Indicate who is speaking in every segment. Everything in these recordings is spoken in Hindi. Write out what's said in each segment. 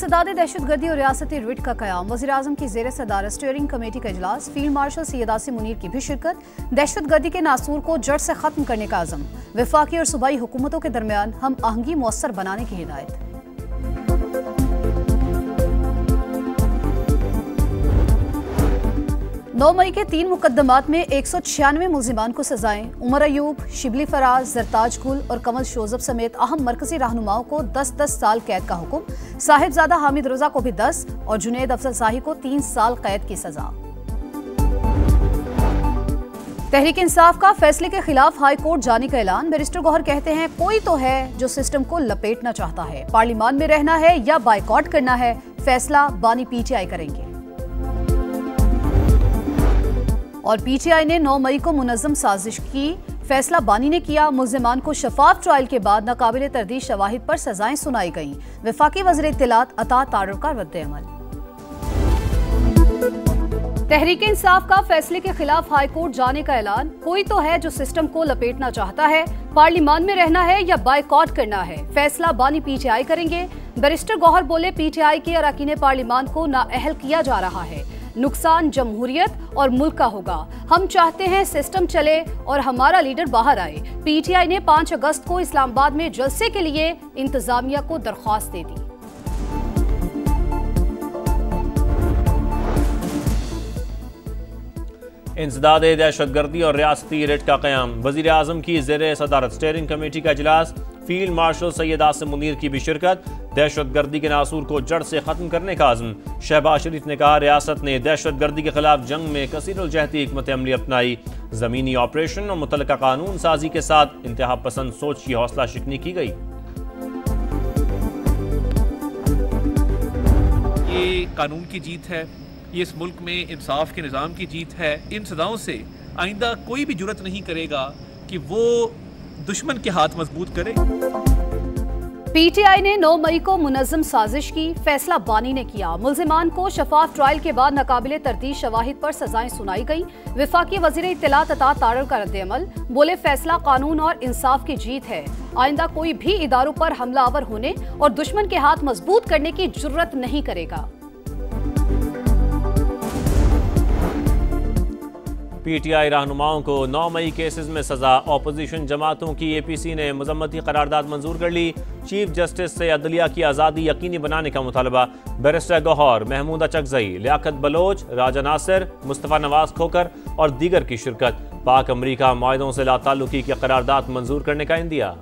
Speaker 1: इंसदाद दहशतगर्दी और रियासती रिट का क़याम, वज़ीर-ए-आज़म की ज़ेर सदारत स्टीयरिंग कमेटी का इजलास, फील्ड मार्शल सैयद आसिम मुनीर की भी शिरकत, दहशतगर्दी के नासूर को जड़ से ख़त्म करने का अज़म, वफाकी और सूबाई हुकूमतों के दरमियान हम आहंगी मुअस्सर बनाने की हिदायत। 9 मई के 3 मुकदमात में 196 मुल्जिमान को सजाएं। उमर अयूब, शिबली फराज, जरताज गुल और कमल शोजब समेत अहम मरकजी रहनुमाओं को 10-10 साल कैद का हुक्म, साहिबजादा हामिद रजा को भी 10 और जुनैद अफजल शाही को 3 साल कैद की सजा। तहरीक इंसाफ का फैसले के खिलाफ हाई कोर्ट जाने का ऐलान, बैरिस्टर गौहर कहते हैं कोई तो है जो सिस्टम को लपेटना चाहता है, पार्लियामान में रहना है या बायकॉट करना है, फैसला बानी पीटीआई करेंगे। और पीटीआई ने 9 मई को मुनज़्ज़म साजिश की, फैसला बानी ने किया। मुल्जिमान को शफाफ ट्रायल के बाद नाकाबिले तरदीद शवाहिद पर सजाएं सुनाई गईं। वफाकी वज़ीर इत्तलात अता तारर का रद्द-ए-अमल। तहरीक इंसाफ का फैसले के खिलाफ हाई कोर्ट जाने का ऐलान, कोई तो है जो सिस्टम को लपेटना चाहता है, पार्लियामान में रहना है या बायकॉट करना है, फैसला बानी पीटीआई करेंगे। बैरिस्टर गौहर बोले पीटीआई के अरकान पार्लियामान को नाअहल किया जा रहा है, नुकसान जमहूरियत और मुल्क का होगा। हम चाहते हैं सिस्टम चले और हमारा लीडर बाहर आए। पीटीआई ने 5 अगस्त को इस्लामाबाद में जलसे के लिए इंतजामिया को दरख्वास्त दे दी।
Speaker 2: इंसदाद दहशतगर्दी और रियासती रिट का क़याम, वज़ीर-ए-आज़म की ज़ेर सदारत स्टीयरिंग कमेटी का इजलास, फील्ड मार्शल सैयद आसिम मुनीर की भी शिरकत, दहशतगर्दी के नासूर को जड़ से ख़त्म करने का आज़म। शहबाज शरीफ ने कहा रियासत ने दहशतगर्दी के खिलाफ जंग में कसीरुल-जहती हिकमत अमली अपनाई, ज़मीनी ऑपरेशन और मुतल्लिका कानून साजी के साथ इंतहा पसंद सोच की हौसला शिकनी की गई।
Speaker 3: ये कानून की जीत है, ये इस मुल्क में इंसाफ के निज़ाम की जीत है। इन सदाओं से आइंदा कोई भी जुर्रत नहीं करेगा कि वो दुश्मन के हाथ मजबूत करे।
Speaker 1: पीटीआई ने 9 मई को मुनज़्ज़म साजिश की, फैसला बानी ने किया। मुल्जिमान को शफाफ ट्रायल के बाद नाकाबिले तरदीद शवाहिद पर सजाएं सुनाई गई। वफाकी वज़ीर इत्तलात अता तारर का रद्द-ए-अमल, बोले फैसला कानून और इंसाफ की जीत है, आइंदा कोई भी इदारों पर हमलावर होने और दुश्मन के हाथ मजबूत करने की जुर्रत नहीं करेगा।
Speaker 2: पीटीआई रहनुमाओं को 9 मई केसेस में सजा, ऑपोजिशन जमातों की एपीसी ने मजम्मती करारदाद मंजूर कर ली। चीफ जस्टिस से अदलिया की आज़ादी यकीनी बनाने का मुतालबा, बैरिस्टर गौहर, महमूदा चकजई, लियाकत बलोच, राजा नासिर, मुस्तफ़ा नवाज खोकर और दीगर की शिरकत। पाक अमरीका मुआहदों से लाताल्लुकी की करारदाद मंजूर करने का इंदिया।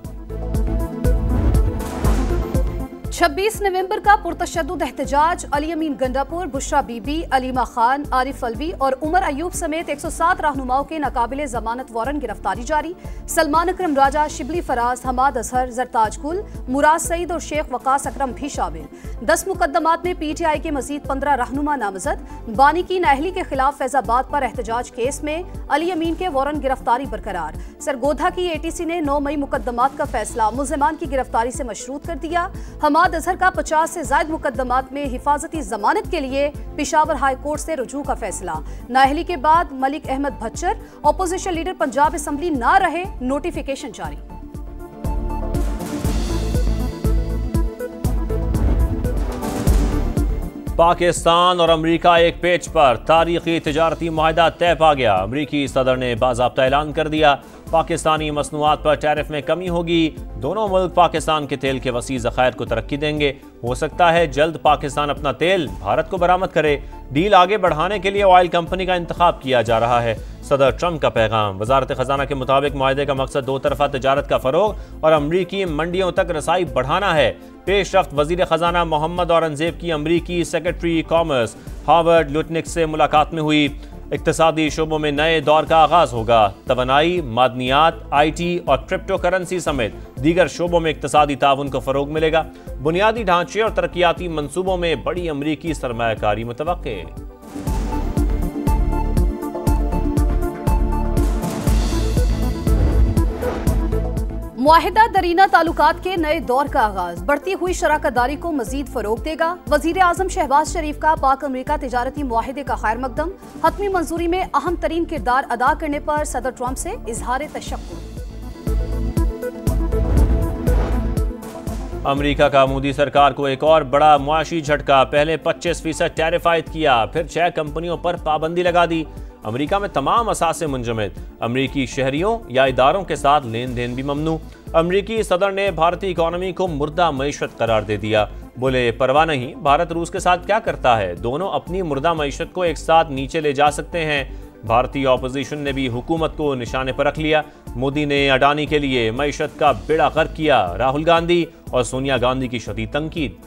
Speaker 1: 26 नवंबर का पुरतशद्दुद एहतजाज, अली अमीन गंडापुर, बुशरा बीबी, अलीमा खान, आरिफ अलवी और उमर अयूब समेत 107 रहनुमाओं के नाकाबिले जमानत वारंट गिरफ्तारी जारी। सलमान अकरम राजा, शिबली फराज, हमाद अजहर, जरताज गुल, मुराद सईद और शेख वकास अकरम भी शामिल। 10 मुकदमात में पीटीआई के मजीद 15 रहनुमा नामजद। बानी की नाअहली के खिलाफ फैजाबाद पर एहतजाज केस में अली अमीन के वारंट गिरफ्तारी बरकरार। सरगोधा की एटीसी ने 9 मई मुकदमात का फैसला मुल्जिमान की गिरफ्तारी से मशरूत कर दिया। हमाद अजहर का 50 से ज्यादा मुकदमात में हिफाजती जमानत के लिए पेशावर हाई कोर्ट से रुजू का फैसला। नाअहली के बाद Malik Ahmad Bhachar, opposition leader Punjab assembly ना रहे, नोटिफिकेशन जारी।
Speaker 2: पाकिस्तान और अमरीका एक पेज पर, तारीखी तिजारती मुआहदा तय पा गया। अमरीकी सदर ने बाज़ाब्ता ऐलान कर दिया पाकिस्तानी मसनूआत पर टैरिफ में कमी होगी। दोनों मुल्क पाकिस्तान के तेल के वसी ज़खायर को तरक्की देंगे। हो सकता है जल्द पाकिस्तान अपना तेल भारत को बरामद करे। डील आगे बढ़ाने के लिए ऑयल कंपनी का इंतखाब किया जा रहा है। सदर ट्रंप का पैगाम, वजारत खजाना के मुताबिक मुआहदे का मकसद 2 तरफा तजारत का फरोग और अमरीकी मंडियों तक रसाई बढ़ाना है। पेशरफ्त वजीर खजाना मोहम्मद औरंगजेब की अमरीकी सेक्रेटरी कॉमर्स हावर्ड लुटनिक से मुलाकात में हुई। इक्तिसादी शोबों में नए दौर का आगाज होगा। तवानाई, मादनियात, IT और क्रिप्टो करेंसी समेत दीगर शोबों में इक्तिसादी ताउन को फरोग मिलेगा। बुनियादी ढांचे और तरक्याती मंसूबों में बड़ी अमरीकी सरमायाकारी मुतवक्के।
Speaker 1: मुआहिदा दरीना ताल्लुकात के नए दौर का आगाज बढ़ती हुई शराकतदारी को मजीद फरोग देगा। वज़ीर-ए-आज़म शहबाज शरीफ का पाक अमरीका तिजारती मुआहिदे का खैर मकदम, हतमी मंजूरी में अहम तरीन किरदार अदा करने पर सदर ट्रंप से इजहार तशक्कुर।
Speaker 2: अमेरिका का मोदी सरकार को एक और बड़ा मुआशी झटका। पहले 25% टैरिफ आयद किया, फिर 6 कंपनियों पर पाबंदी लगा दी। अमेरिका में तमाम असासे मुंजमद, अमेरिकी शहरियों या इदारों के साथ लेन देन भी ममनू। अमेरिकी सदर ने भारतीय इकोनॉमी को मुर्दा मईशत करार दे दिया। बोले परवाह नहीं, भारत रूस के साथ क्या करता है, दोनों अपनी मुर्दा मईशत को एक साथ नीचे ले जा सकते हैं। भारतीय ऑपोजिशन ने भी हुकूमत को निशाने पर रख लिया। मोदी ने अडानी के लिए मईशत का बेड़ा गर्क किया। राहुल गांधी और सोनिया गांधी की शदीद तंकीद।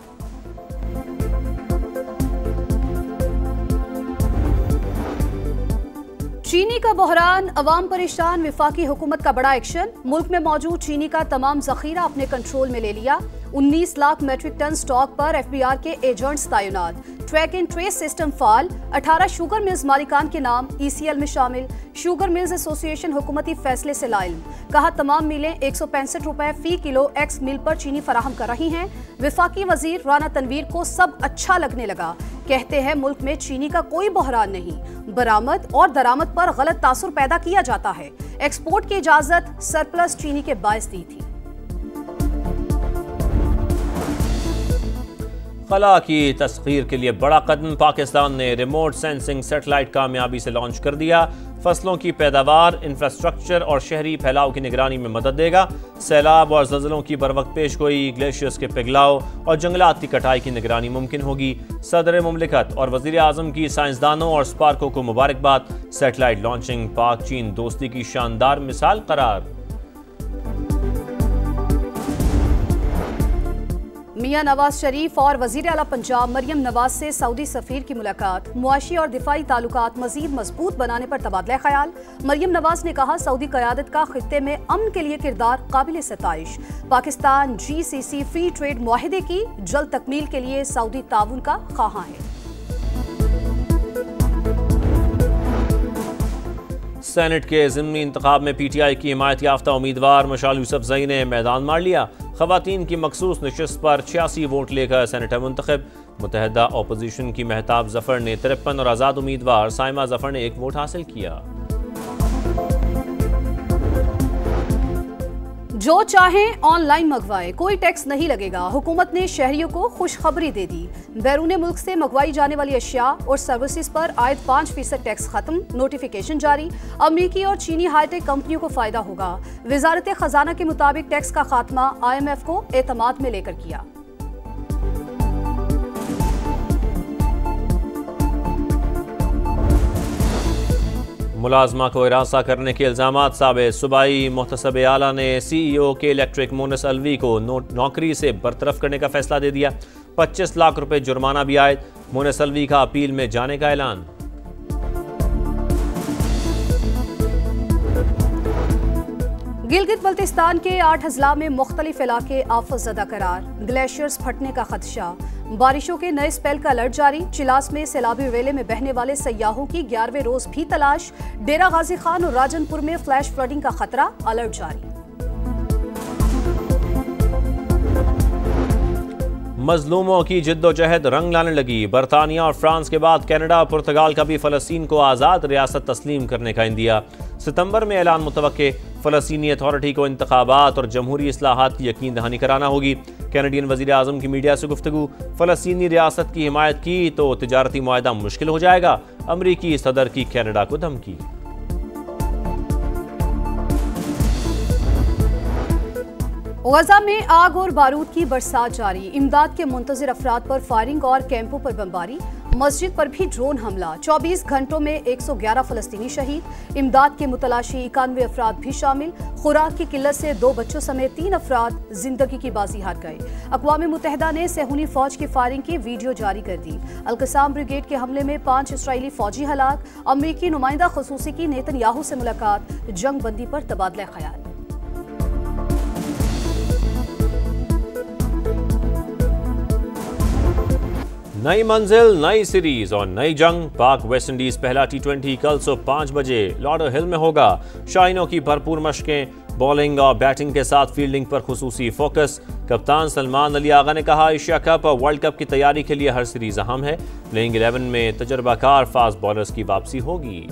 Speaker 1: चीनी का बहरान, अवाम परेशान, विफाकी हुकूमत का बड़ा एक्शन। मुल्क में मौजूद चीनी का तमाम जखीरा अपने कंट्रोल में ले लिया। 19 लाख मेट्रिक टन स्टॉक पर एफबीआर के एजेंट्स तैनात। Track and trace system fail. 18 sugar mills मालिकान के नाम ईसीएल में शामिल। शुगर मिल्स एसोसिएशन हुकूमती फैसले से लाइल। कहा तमाम मिलें 165 रुपए फी किलो एक्स मिल पर चीनी फराहम कर रही हैं। विफाकी वजीर राना तनवीर को सब अच्छा लगने लगा। कहते हैं मुल्क में चीनी का कोई बहरान नहीं, बरामद और दरामद पर गलत तासुर पैदा किया जाता है। एक्सपोर्ट की इजाजत सरप्लस चीनी के बायस दी थी।
Speaker 2: खला की तस्खीर के लिए बड़ा कदम। पाकिस्तान ने रिमोट सेंसिंग सैटेलाइट कामयाबी से लॉन्च कर दिया। फसलों की पैदावार, इंफ्रास्ट्रक्चर और शहरी फैलाव की निगरानी में मदद देगा। सैलाब और ज़लज़लों की बरवक्त पेशगोई, ग्लेशियर्स के पिघलाव और जंगलात की कटाई की निगरानी मुमकिन होगी। सदर मुमलिकत और वज़ीर आज़म की साइंसदानों और स्पार्को को मुबारकबाद। सैटेलाइट लॉन्चिंग पाक चीन दोस्ती की शानदार मिसाल करार।
Speaker 1: मियां नवाज शरीफ और वजीर आला पंजाब मरियम नवाज से सऊदी सफीर की मुलाकात। मुआशी और दिफाई ताल्लुकात मजीद मजबूत बनाने पर तबादला ख्याल। मरियम नवाज ने कहा सऊदी क़यादत का खित्ते में अमन के लिए किरदार काबिल सताइश। पाकिस्तान GCC फ्री ट्रेड मुआहिदे की जल्द तकमील के लिए सऊदी ताउन का ख्वाहां है।
Speaker 2: सेनेट के ज़िमनी इंतखाब में PTI की हिमायत याफ्ता उम्मीदवार मशाल यूसुफजई ने मैदान मार लिया। ख़वातीन की मखसूस नशिस्त पर 86 वोट लेकर सेनेटर मुंतखब। मुतहदा अपोजिशन की महताब जफर ने 53 और आज़ाद उम्मीदवार साइमा जफर ने 1 वोट हासिल किया।
Speaker 1: जो चाहें ऑनलाइन मंगवाए, कोई टैक्स नहीं लगेगा। हुकूमत ने शहरियों को खुशखबरी दे दी। बैरून मुल्क से मंगवाई जाने वाली अशिया और सर्विसेज पर आयद 5% टैक्स खत्म। नोटिफिकेशन जारी। अमरीकी और चीनी हाईटेक कंपनियों को फायदा होगा। वजारत खजाना के मुताबिक टैक्स का खात्मा IMF को एतमाद में लेकर किया।
Speaker 2: मुलाजमा को हिरासा करने के इल्जामात साबित। सूबाई मुहतसब आला ने CEO के इलेक्ट्रिक मोनस अलवी को नौकरी से बरतरफ करने का फैसला दे दिया। 25 लाख रुपए जुर्माना भी आए। मोनस अलवी का अपील में जाने का ऐलान।
Speaker 1: गिलगित बल्तिस्तान के 8 अजला में मुख्तलिफ इलाके आफत ज़दा करार। ग्लेशियर्स फटने का खदशा। बारिशों के नए स्पेल का अलर्ट जारी। चिलास में सैलाबी वेले में बहने वाले सयाहों की 11वें रोज भी तलाश। डेरा गाजी खान और राजनपुर में फ्लैश फ्लडिंग का खतरा, अलर्ट जारी।
Speaker 2: मजलूमों की जिद्दोजहद रंग लाने लगी। बरतानिया और फ्रांस के बाद कनाडा और पुर्तगाल का भी फ़लस्तीन को आज़ाद रियासत तस्लीम करने का इंदिया। सितंबर में ऐलान मुतवक्के। फ़लस्तीनी अथॉरिटी को इंतखाबात और जमहूरी इस्लाहात की यकीन दहानी कराना होगी। कैनेडियन वज़ीर आज़म की मीडिया से गुफ्तगू। फ़लस्तीनी रियासत की हिमायत की तो तिजारती मुआहदा मुश्किल हो जाएगा। अमरीकी सदर की कनाडा को धमकी।
Speaker 1: गजा में आग और बारूद की बरसात जारी। इमदाद के मुंतजिर अफराद पर फायरिंग और कैंपों पर बमबारी। मस्जिद पर भी ड्रोन हमला। 24 घंटों में 111 फ़लस्तीनी शहीद। इमदाद के मुतलाशी 91 अफराद भी शामिल। खुराक की किल्लत से 2 बच्चों समेत 3 अफराद जिंदगी की बाजी हार गए। अक़वाम मुत्तहिदा ने सेहूनी फौज की फायरिंग की वीडियो जारी कर दी। अल-क़साम ब्रिगेड के हमले में 5 इसराइली फौजी हलाक। अमरीकी नुमाइंदा ख़ुसूसी की नेतन्याहू से मुलाकात। जंग बंदी पर तबादला ख्याल।
Speaker 2: नई मंजिल, नई सीरीज और नई जंग। पाक वेस्ट इंडीज पहला T20 कल सुबह 5 बजे लॉर्डर हिल में होगा। शाहीनों की भरपूर मशकें, बॉलिंग और बैटिंग के साथ फील्डिंग पर खुसूसी फोकस। कप्तान सलमान अली आगा ने कहा एशिया कप और वर्ल्ड कप की तैयारी के लिए हर सीरीज अहम है। प्लेइंग 11 में तजर्बाकार फास्ट बॉलर्स की वापसी होगी।